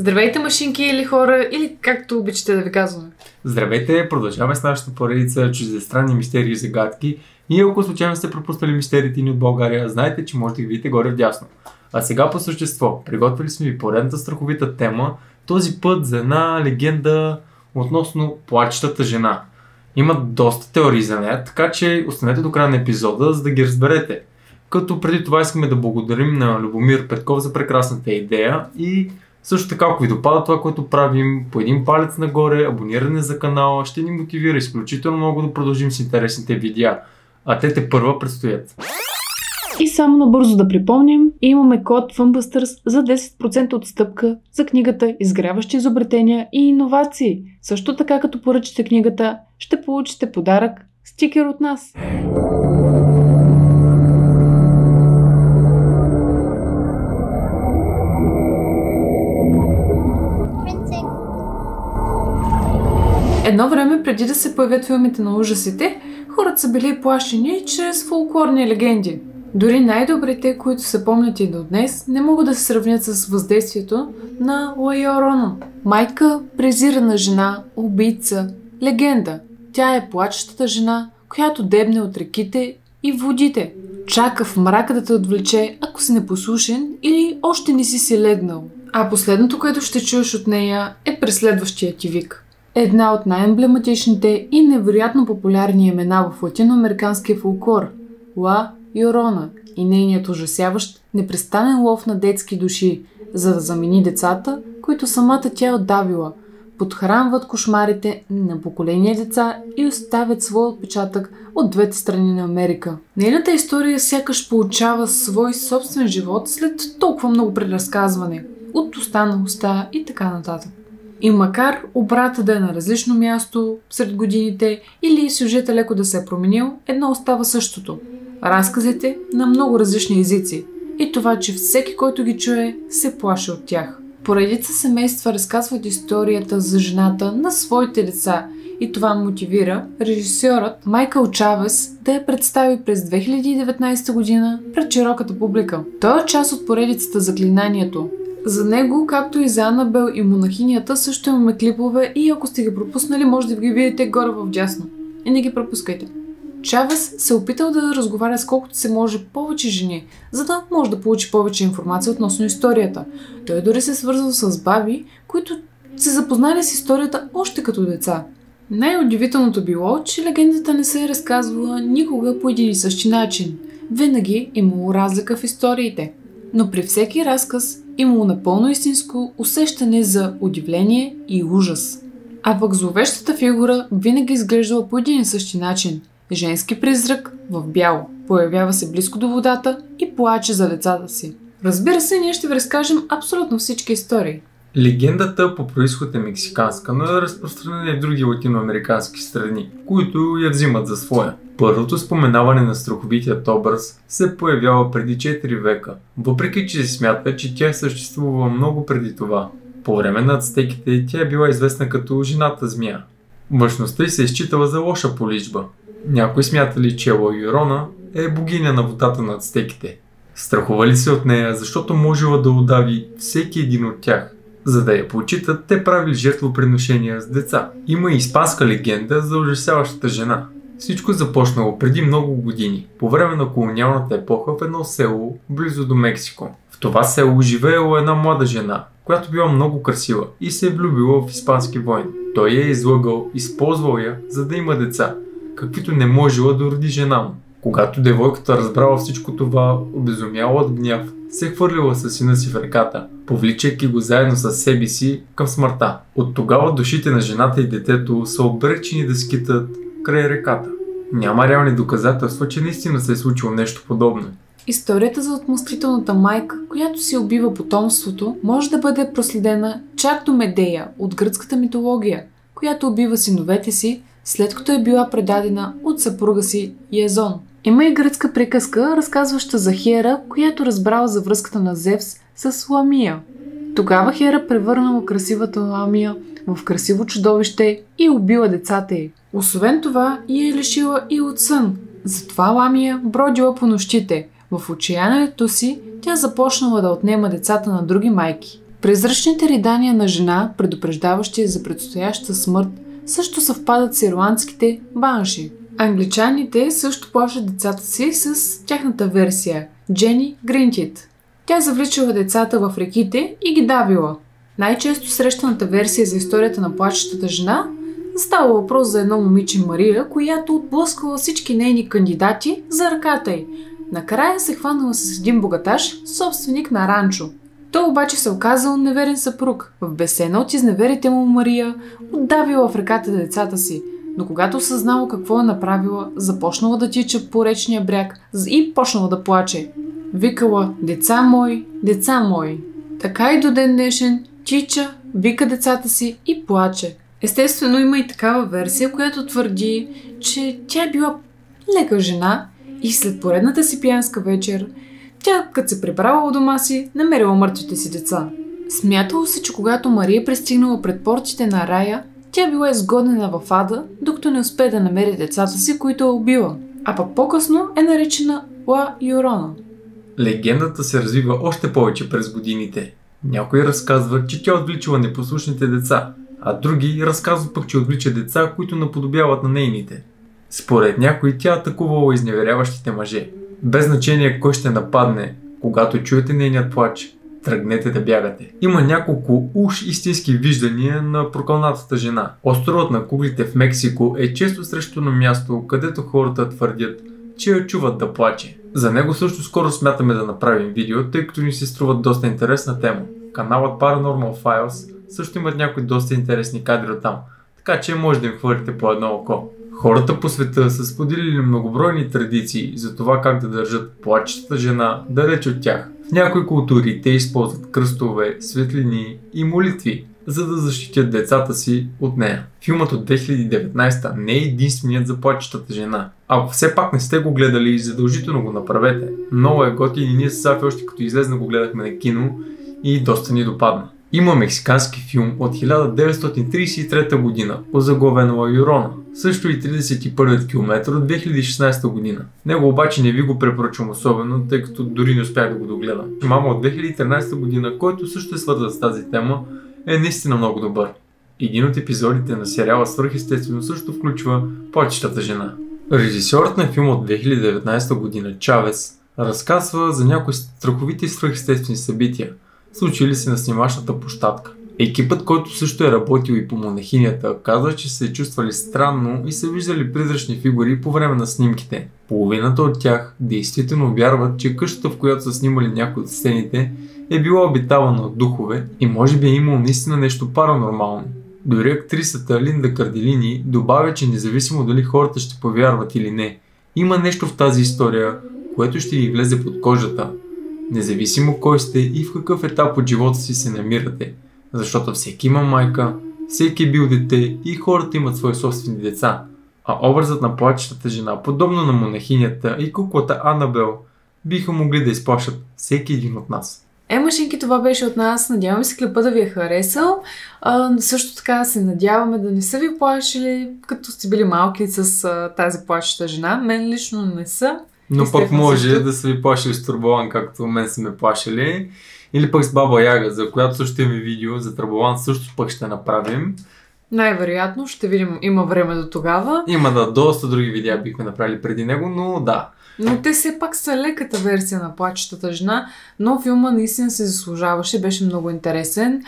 Здравейте, машинки или хора, или както обичате да ви казваме. Здравейте, продължаваме с нашата поредица чуждестранни мистерии и загадки. И ако случайно сте пропуснали мистериите ни от България, знаете, че можете да ги видите горе вдясно. А сега по същество, приготвили сме ви поредната страховита тема, този път за една легенда относно плачещата жена. Има доста теории за нея, така че останете до края на епизода, за да ги разберете. Като преди това искаме да благодарим на Любомир Петков за прекрасната идея и също така, ако ви допада това, което правим, по един палец нагоре, абониране за канала, ще ни мотивира изключително много да продължим с интересните видеа. А те тепърва предстоят. И само набързо да припомним, имаме код Funbusters за 10% отстъпка за книгата Изгряващи изобретения и иновации. Също така, като поръчате книгата, ще получите подарък – стикер от нас. Едно време, преди да се появят филмите на ужасите, хората са били плашени чрез фолклорни легенди. Дори най-добрите, които се помнят и до днес, не могат да се сравнят с въздействието на La Llorona. Майка, презирана жена, убийца, легенда. Тя е плачещата жена, която дебне от реките и водите. Чака в мрака да те отвлече, ако си непослушен или още не си легнал. А последното, което ще чуеш от нея, е преследващия ти вик. Една от най-емблематичните и невероятно популярни имена в латиноамериканския фолклор – La Llorona и нейният ужасяващ, непрестанен лов на детски души, за да замени децата, които самата тя е отдавила, подхранват кошмарите на поколения деца и оставят своя отпечатък от двете страни на Америка. Нейната история сякаш получава свой собствен живот след толкова много преразказване, от уста на уста и така нататък. И макар обрата да е на различно място сред годините или сюжета леко да се е променил, едно остава същото. Разказите на много различни езици и това, че всеки, който ги чуе, се плаши от тях. Поредица семейства разказват историята за жената на своите деца и това мотивира режисьорът Майкъл Чавес да я представи през 2019 година пред широката публика. Той е част от поредицата Заклинанието. За него, както и за Анабел и монахинята, също имаме клипове и ако сте ги пропуснали, може да ги видите горе в дясно. И не ги пропускайте. Чавес се опитал да разговаря с колкото се може повече жени, за да може да получи повече информация относно историята. Той дори се свързал с баби, които се запознали с историята още като деца. Най-удивителното било, че легендата не се е разказвала никога по един и същи начин. Винаги имало разлика в историите. Но при всеки разказ имало напълно истинско усещане за удивление и ужас. А пък зловещата фигура винаги изглеждала по един и същи начин. Женски призрак в бяло. Появява се близко до водата и плаче за децата си. Разбира се, ние ще ви разкажем абсолютно всички истории. Легендата по происход е мексиканска, но е разпространена и в други латиноамерикански страни, които я взимат за своя. Първото споменаване на страховитият образ се появява преди 4 века, въпреки че се смята, че тя е съществувала много преди това. По време на ацтеките тя е била известна като жената змия. Външността й се е считала за лоша поличба. Някои смятали, че Ла Llorona е богиня на водата на ацтеките. Страхували се от нея, защото можела да удави всеки един от тях. За да я почитат, те правили жертвоприношения с деца. Има и испанска легенда за ужасяващата жена. Всичко започнало преди много години, по време на колониалната епоха в едно село близо до Мексико. В това село живеела една млада жена, която била много красива и се е влюбила в испански войн. Той я е излъгал, използвал я, за да има деца, каквито не можела да роди жена му. Когато девойката разбрала всичко това, обезумяла от гняв, се хвърлила със сина си в реката, повличайки го заедно с себе си към смъртта. От тогава душите на жената и детето са обречени да скитат край реката. Няма реални доказателства, че наистина се е случило нещо подобно. Историята за отмъстителната майка, която си убива потомството, може да бъде проследена чак до Медея от гръцката митология, която убива синовете си, след като е била предадена от съпруга си Язон. Има и гръцка приказка, разказваща за Хера, която разбрала за връзката на Зевс с Ламия. Тогава Хера превърнала красивата Ламия в красиво чудовище и убила децата й. Освен това, я е лишила и от сън. Затова Ламия бродила по нощите. В отчаянието си тя започнала да отнема децата на други майки. Призрачните ридания на жена, предупреждаващи за предстояща смърт, също съвпадат с ирландските банши. Англичаните също плашат децата си с тяхната версия – Джени Гринтит. Тя завличала децата в реките и ги давила. Най-често срещаната версия за историята на плачещата жена става въпрос за едно момиче Мария, която отблъскала всички нейни кандидати за ръката й. Накрая се хванала с един богаташ, собственик на ранчо. Той обаче се оказал неверен съпруг. В безсена от изневерите му Мария отдавила в ръката децата си, но когато съзнала какво е направила, започнала да тича по речния бряг и почнала да плаче. Викала: деца мои. Така и до ден днешен тича, вика децата си и плаче. Естествено има и такава версия, която твърди, че тя е била лека жена и след поредната си пиянска вечер, тя, като се прибрала у дома си, намерила мъртвите си деца. Смятало се, че когато Мария пристигнала пред портите на рая, тя била изгонена в ада, докато не успее да намери децата си, които е убила. А пък по-късно е наречена Ла Юрона. Легендата се развива още повече през годините. Някои разказват, че тя отвличала непослушните деца, а други разказват пък, че отвлича деца, които наподобяват на нейните. Според някои тя атакувала изневеряващите мъже. Без значение кой ще нападне, когато чуете нейният плач, тръгнете да бягате. Има няколко уж истински виждания на прокълнатата жена. Островът на куклите в Мексико е често срещано място, където хората твърдят, че я чуват да плаче. За него също скоро смятаме да направим видео, тъй като ни се струва доста интересна тема. Каналът Paranormal Files също имат някои доста интересни кадри от там, така че може да им хвърлите по едно око. Хората по света са споделили многобройни традиции за това как да държат плачещата жена далеч от тях. В някои култури те използват кръстове, светлини и молитви, за да защитят децата си от нея. Филмът от 2019 не е единственият за плачещата жена. Ако все пак не сте го гледали, задължително го направете. Много е готин и ние с Сафи още като излезна го гледахме на кино и доста ни допадна. Има мексикански филм от 1933 година, озаглавен Ла Юрона. Също и 31 километър от 2016 година. Него обаче не ви го препоръчвам особено, тъй като дори не успях да го догледам. Мама от 2013 година, който също е свързан с тази тема, е наистина много добър. Един от епизодите на сериала Свръхестествено също включва плачещата жена. Режисьорът на филма от 2019 година Чавес разказва за някои страховити свръхестествени събития, случили се на снимачната площадка. Екипът, който също е работил и по монахинята, казва, че се чувствали странно и са виждали призрачни фигури по време на снимките. Половината от тях действително вярват, че къщата, в която са снимали някои от сцените, е била обитавана от духове и може би е имало наистина нещо паранормално. Дори актрисата Линда Кардилини добавя, че независимо дали хората ще повярват или не, има нещо в тази история, което ще ги влезе под кожата. Независимо кой сте и в какъв етап от живота си се намирате, защото всеки има майка, всеки е бил дете и хората имат свои собствени деца. А образът на плачещата жена, подобно на монахинята и куклата Анабел, биха могли да изплашат всеки един от нас. Машинки, това беше от нас. Надяваме се клипа да ви е харесал. Също така се надяваме да не са ви плашили, като сте били малки с тази плачеща жена. Мен лично не са. Но пък може да са ви плашили с Турболан, както мен са ме плашили. Или пък с Баба Яга, за която също имаме видео. За Турболан също пък ще направим. Най-вероятно, ще видим, има време до тогава. Има доста други видеа бихме направили преди него, но да. Но те все пак са леката версия на плачещата жена, но филма наистина се заслужаваше, беше много интересен.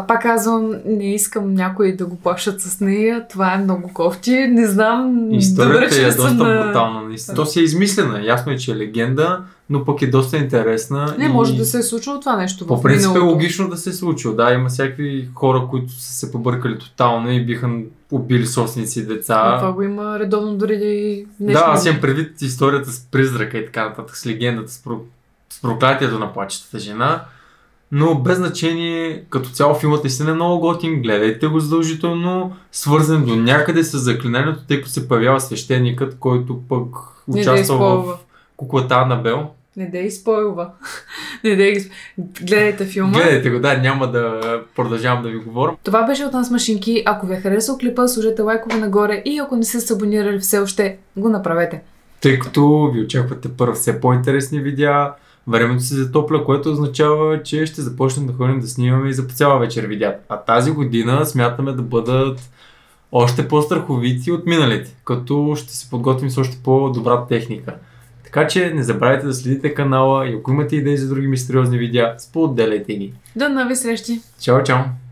Пак казвам, не искам някой да го плашат с нея, това е много кофти, не знам. Историята е доста брутална, наистина. То си е измислена, ясно е, че е легенда, но пък е доста интересна. Не, може да се е случило това нещо в миналото. По принцип е логично да се е случило, да, има всякакви хора, които са се побъркали тотално и биха убили собственици и деца. Но това го има редовно дори нещо. Да, аз имам предвид историята с призрака и така нататък, с легендата, с проклятието на плачещата жена. Но без значение, като цяло филмът наистина е много готин, гледайте го задължително, свързан до някъде с заклинанието, тъй като се появява свещеникът, който пък участва в куклата Анабел. Не дей спойлва. Гледайте филма. Гледайте го, да, няма да продължавам да ви говоря. Това беше от нас, Машинки. Ако ви е харесал клипа, сложете лайкове нагоре и ако не сте се абонирали все още, го направете. Тъй като ви очаквате първо все по-интересни видеа, времето се затопля, което означава, че ще започнем да ходим да снимаме и за по цяла вечер видеа. А тази година смятаме да бъдат още по-страховити от миналите, като ще се подготвим с още по-добра техника. Така че не забравяйте да следите канала и ако имате идеи за други мистериозни видеа, споделяйте ги. До нови срещи! Чао, чао!